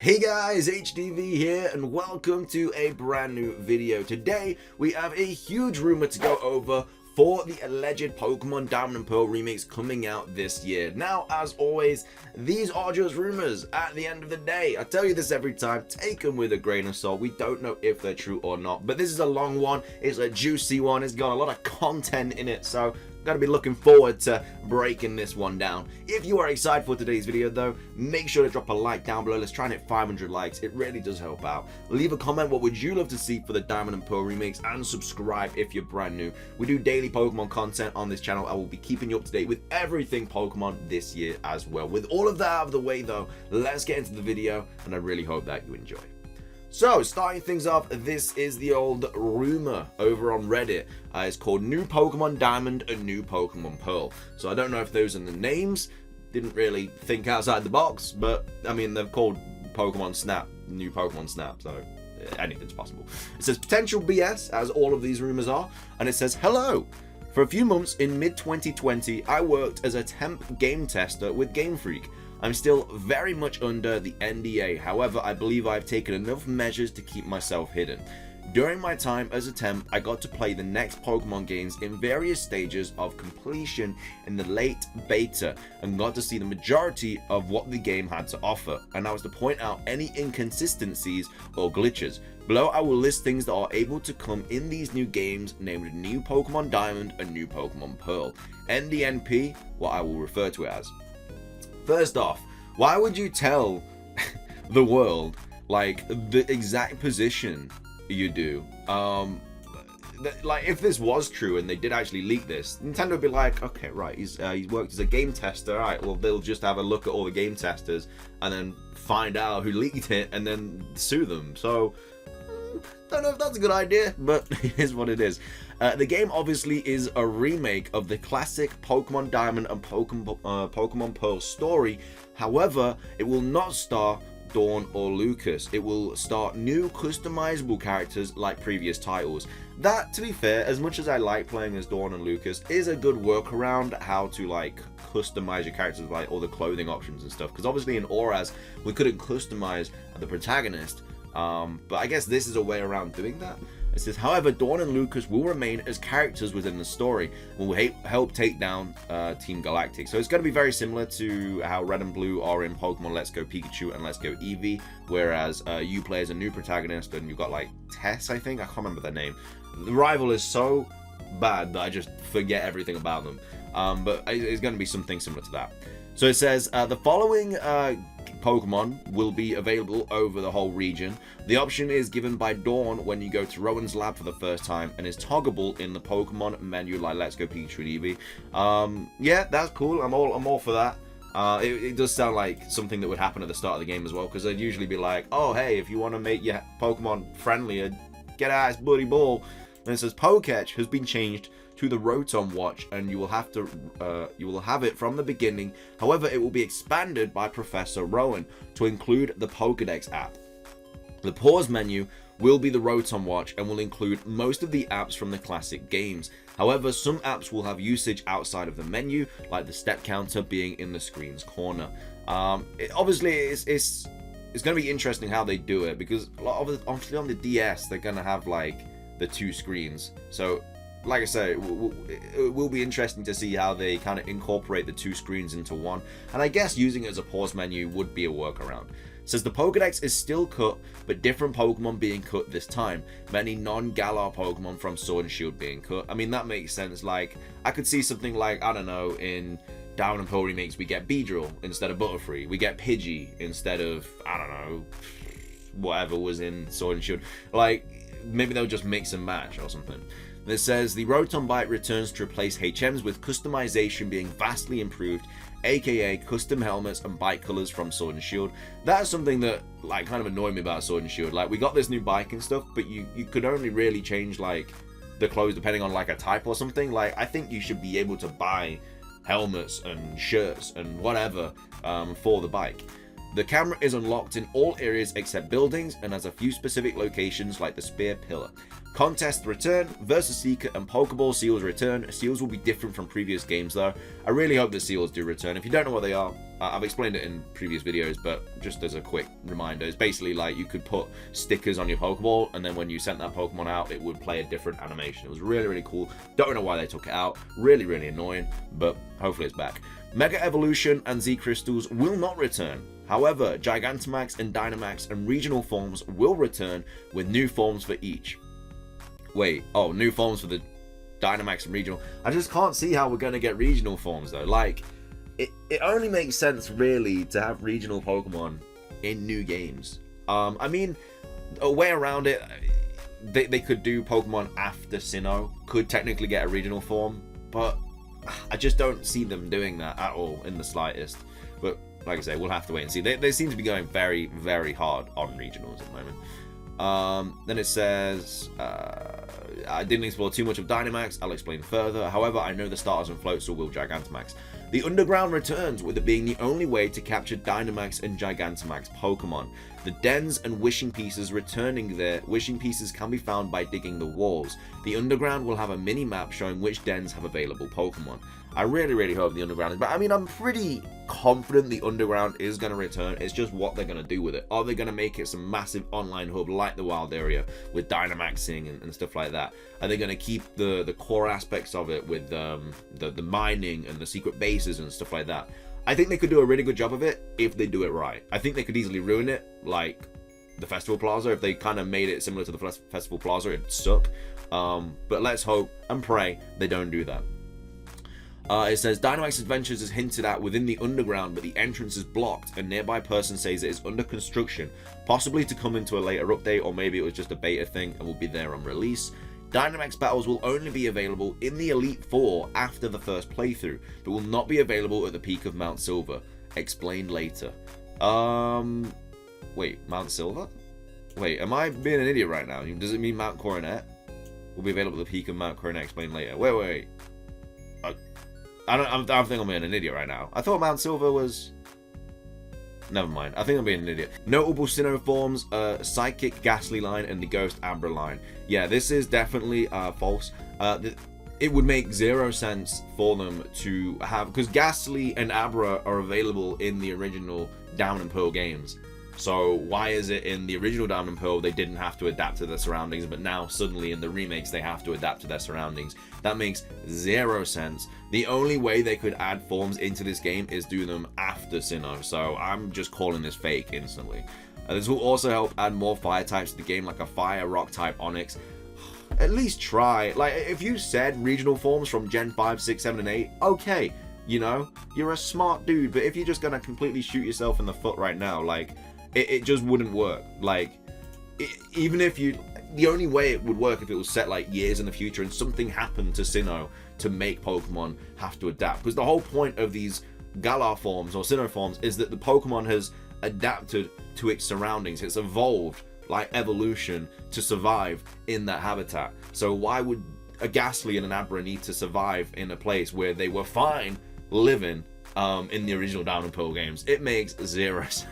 Hey guys, HDvee here and welcome to a brand new video. Today we have a huge rumor to go over for the alleged Pokemon Diamond and Pearl remakes coming out this year. Now, as always, these are just rumors at the end of the day. I tell you this every time, take them with a grain of salt. We don't know if they're true or not, but this is a long one, it's a juicy one, it's got a lot of content in it, so gotta be looking forward to breaking this one down. If you are excited for today's video though, make sure to drop a like down below. Let's try and hit 500 likes. It really does help out. Leave a comment, what would you love to see for the Diamond and Pearl remakes, and subscribe if you're brand new. We do daily Pokemon content on this channel. I will be keeping you up to date with everything Pokemon this year as well. With all of that out of the way though, let's get into the video and I really hope that you enjoy. So, starting things off, this is the old rumor over on Reddit. It's called New Pokemon Diamond and New Pokemon Pearl. So I don't know if those are the names. Didn't really think outside the box, but I mean, they're called Pokemon Snap, New Pokemon Snap, so anything's possible. It says potential BS, as all of these rumors are, and it says, hello. For a few months in mid-2020, I worked as a temp game tester with Game Freak. I'm still very much under the NDA, however, I believe I've taken enough measures to keep myself hidden. During my time as a temp, I got to play the next Pokemon games in various stages of completion in the late beta and got to see the majority of what the game had to offer, and I was to point out any inconsistencies or glitches. Below I will list things that are able to come in these new games named New Pokemon Diamond and New Pokemon Pearl. NDNP, what I will refer to it as. First off, why would you tell the world like the exact position you do? Like if this was true and they did actually leak this, Nintendo would be like, okay, right, he's worked as a game tester. All right, well they'll just have a look at all the game testers and then find out who leaked it and then sue them. So don't know if that's a good idea, but it is what it is. The game obviously is a remake of the classic Pokemon Diamond and Pokemon Pearl story. However, it will not star Dawn or Lucas. It will star new customizable characters like previous titles. That, to be fair, as much as I like playing as Dawn and Lucas, is a good workaround how to like customize your characters, like all the clothing options and stuff. Because obviously in Auras we couldn't customize the protagonist. But I guess this is a way around doing that. It says, however, Dawn and Lucas will remain as characters within the story and will help take down Team Galactic. So it's going to be very similar to how Red and Blue are in Pokemon Let's Go Pikachu and Let's Go Eevee, whereas you play as a new protagonist and you've got like Tess, I think, I can't remember their name. The rival is so bad that I just forget everything about them, but it's going to be something similar to that. So it says, the following Pokemon will be available over the whole region. The option is given by Dawn when you go to Rowan's lab for the first time and is toggleable in the Pokemon menu like Let's Go Pikachu and Eevee. Yeah, that's cool. I'm all for that. It does sound like something that would happen at the start of the game as well, because they'd usually be like, oh hey, if you want to make your Pokemon friendlier, get out its bloody ball. And it says Poketch has been changed to the Rotom Watch, and you will have it from the beginning. However, it will be expanded by Professor Rowan to include the Pokedex app. The pause menu will be the Rotom Watch and will include most of the apps from the classic games. However, some apps will have usage outside of the menu, like the step counter being in the screen's corner. Obviously, it's going to be interesting how they do it, because obviously on the DS they're going to have like the two screens. So like I say, it will be interesting to see how they kind of incorporate the two screens into one, and I guess using it as a pause menu would be a workaround. It says the Pokedex is still cut, but different Pokemon being cut this time. Many non-Galar Pokemon from Sword and Shield being cut. I mean, that makes sense. Like, I could see something like, I don't know, in Diamond and Pearl remakes we get Beedrill instead of Butterfree. We get Pidgey instead of, I don't know, whatever was in Sword and Shield. Like, maybe they'll just mix and match or something. It says the Rotom Bite returns to replace HMs, with customization being vastly improved, aka custom helmets and bike colors from Sword and Shield. That's something that like kind of annoyed me about Sword and Shield. Like, we got this new bike and stuff, but you could only really change like the clothes depending on like a type or something. Like, I think you should be able to buy helmets and shirts and whatever for the bike. The camera is unlocked in all areas except buildings and has a few specific locations like the Spear Pillar. Contests return, Versus Seeker and Pokeball Seals return. Seals will be different from previous games though. I really hope the Seals do return. If you don't know what they are, I've explained it in previous videos, but just as a quick reminder, it's basically like you could put stickers on your Pokeball, and then when you sent that Pokemon out, it would play a different animation. It was really, really cool. Don't know why they took it out. Really, really annoying, but hopefully it's back. Mega Evolution and Z Crystals will not return. However, Gigantamax and Dynamax and regional forms will return with new forms for each. Wait, oh, new forms for the Dynamax and regional. I just can't see how we're going to get regional forms though. Like, it only makes sense really to have regional Pokemon in new games. I mean, a way around it, they could do Pokemon after Sinnoh, could technically get a regional form, but I just don't see them doing that at all in the slightest. But like I say, we'll have to wait and see. They seem to be going very, very hard on regionals at the moment. Then it says, I didn't explore too much of Dynamax, I'll explain further. However, I know the starters and floats will Gigantamax. The Underground returns, with it being the only way to capture Dynamax and Gigantamax Pokemon. The dens and wishing pieces returning there. Wishing pieces can be found by digging the walls. The Underground will have a mini map showing which dens have available Pokemon. I really, really hope the Underground is, but I mean, I'm pretty confident the Underground is going to return. It's just what they're going to do with it. Are they going to make it some massive online hub like the Wild Area with Dynamaxing and stuff like that? Are they going to keep the core aspects of it with the mining and the secret bases and stuff like that? I think they could do a really good job of it if they do it right. I think they could easily ruin it, like the Festival Plaza. If they kind of made it similar to the Festival Plaza, it'd suck. But let's hope and pray they don't do that. It says Dynamax Adventures is hinted at within the Underground, but the entrance is blocked. A nearby person says it is under construction, possibly to come into a later update, or maybe it was just a beta thing and will be there on release. Dynamax battles will only be available in the Elite Four after the first playthrough, but will not be available at the peak of Mount Silver. Explained later. Wait, Mount Silver? Wait, am I being an idiot right now? Does it mean Mount Coronet will be available at the peak of Mount Coronet? Explained later. Wait. I think I'm being an idiot right now. I thought Mount Silver was... Never mind. I think I'm being an idiot. Notable Sinnoh forms, Psychic Ghastly line and the Ghost Abra line. Yeah, this is definitely false. It would make zero sense for them to have... Because Ghastly and Abra are available in the original Diamond and Pearl games. So why is it in the original Diamond and Pearl they didn't have to adapt to their surroundings, but now suddenly in the remakes they have to adapt to their surroundings? That makes zero sense. The only way they could add forms into this game is do them after Sinnoh, so I'm just calling this fake instantly. This will also help add more fire types to the game, like a fire rock type Onyx. At least try. Like, if you said regional forms from Gen 5, 6, 7, and 8, okay, you know, you're a smart dude, but if you're just gonna completely shoot yourself in the foot right now, like, it just wouldn't work. Like, even if you... The only way it would work if it was set like years in the future and something happened to Sinnoh to make Pokemon have to adapt. Because the whole point of these Galar forms or Sinnoh forms is that the Pokemon has adapted to its surroundings. It's evolved like evolution to survive in that habitat. So why would a Ghastly and an Abra need to survive in a place where they were fine living in the original Diamond and Pearl games? It makes zero sense.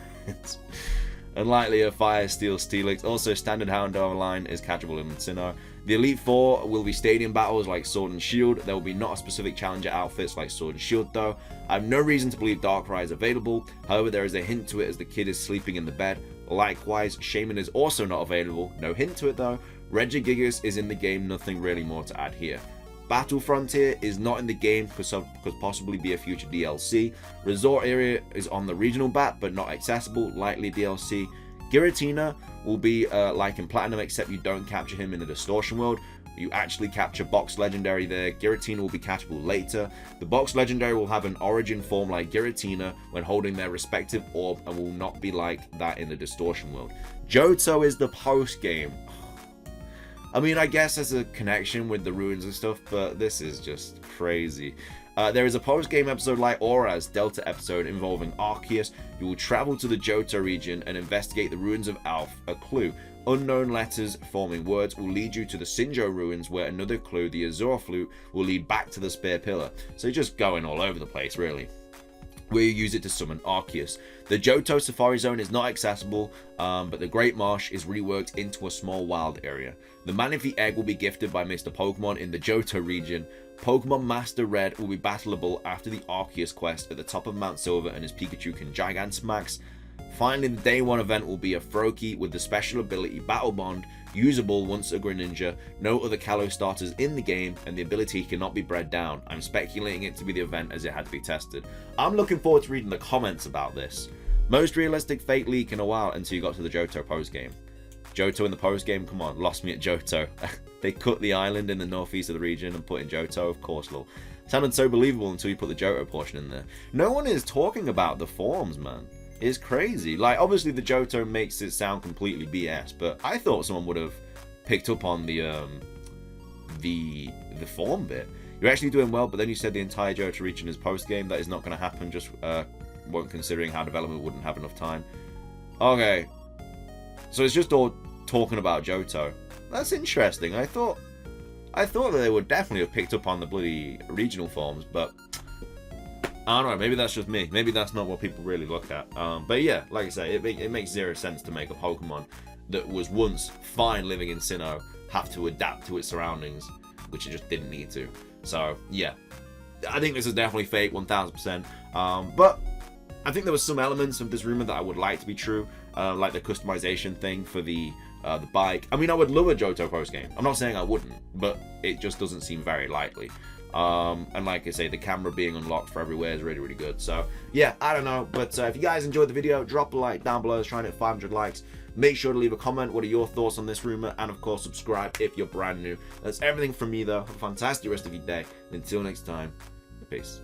Unlikely a Fire, Steel, Steelix. Also, Standard Houndour line is catchable in Sinnoh. The Elite Four will be stadium battles like Sword and Shield. There will be not a specific challenger outfits like Sword and Shield though. I have no reason to believe Darkrai is available. However, there is a hint to it as the kid is sleeping in the bed. Likewise, Shaman is also not available. No hint to it though. Regigigas is in the game, nothing really more to add here. Battle Frontier is not in the game, could possibly be a future DLC. Resort Area is on the regional map, but not accessible, likely DLC. Giratina will be like in Platinum, except you don't capture him in the Distortion World. You actually capture Box Legendary there. Giratina will be catchable later. The Box Legendary will have an origin form like Giratina when holding their respective orb and will not be like that in the Distortion World. Johto is the post-game. I mean, I guess there's a connection with the ruins and stuff, but this is just crazy. There is a post-game episode like Aura's Delta episode involving Arceus. You will travel to the Johto region and investigate the ruins of Alph. A clue. Unknown letters forming words will lead you to the Sinjo ruins, where another clue, the Azure Flute, will lead back to the Spear Pillar. So you're just going all over the place, really. where you use it to summon Arceus. The Johto Safari Zone is not accessible, but the Great Marsh is reworked into a small wild area. The Manaphy Egg will be gifted by Mr. Pokemon in the Johto region. Pokemon Master Red will be battleable after the Arceus quest at the top of Mount Silver, and his Pikachu can Gigantamax. Finally, the Day 1 event will be a Froakie with the special ability Battle Bond, usable once a Greninja, no other Kalos starters in the game, and the ability cannot be bred down. I'm speculating it to be the event as it had to be tested. I'm looking forward to reading the comments about this. Most realistic fake leak in a while until you got to the Johto post-game. Johto in the post-game, come on, lost me at Johto. They cut the island in the northeast of the region and put in Johto, of course, lol. Sounded so believable until you put the Johto portion in there. No one is talking about the forms, man. It's crazy. Like, obviously the Johto makes it sound completely BS, but I thought someone would have picked up on the form bit. You're actually doing well, but then you said the entire Johto region is post-game. That is not going to happen, just considering how development wouldn't have enough time. Okay. So it's just all talking about Johto. That's interesting. I thought that they would definitely have picked up on the bloody regional forms, but I don't know, maybe that's just me. Maybe that's not what people really look at. But yeah, like I say, it makes zero sense to make a Pokemon that was once fine living in Sinnoh have to adapt to its surroundings, which it just didn't need to. So yeah, I think this is definitely fake, 1000%. But I think there was some elements of this rumor that I would like to be true, like the customization thing for the bike. I mean, I would love a Johto post game. I'm not saying I wouldn't, but it just doesn't seem very likely. And like I say, the camera being unlocked for everywhere is really, really good. So yeah, I don't know, but if you guys enjoyed the video, drop a like down below. It's trying to hit 500 likes. Make sure to leave a comment. What are your thoughts on this rumor? And of course, subscribe if you're brand new. That's everything from me, though. Have a fantastic rest of your day. Until next time, peace.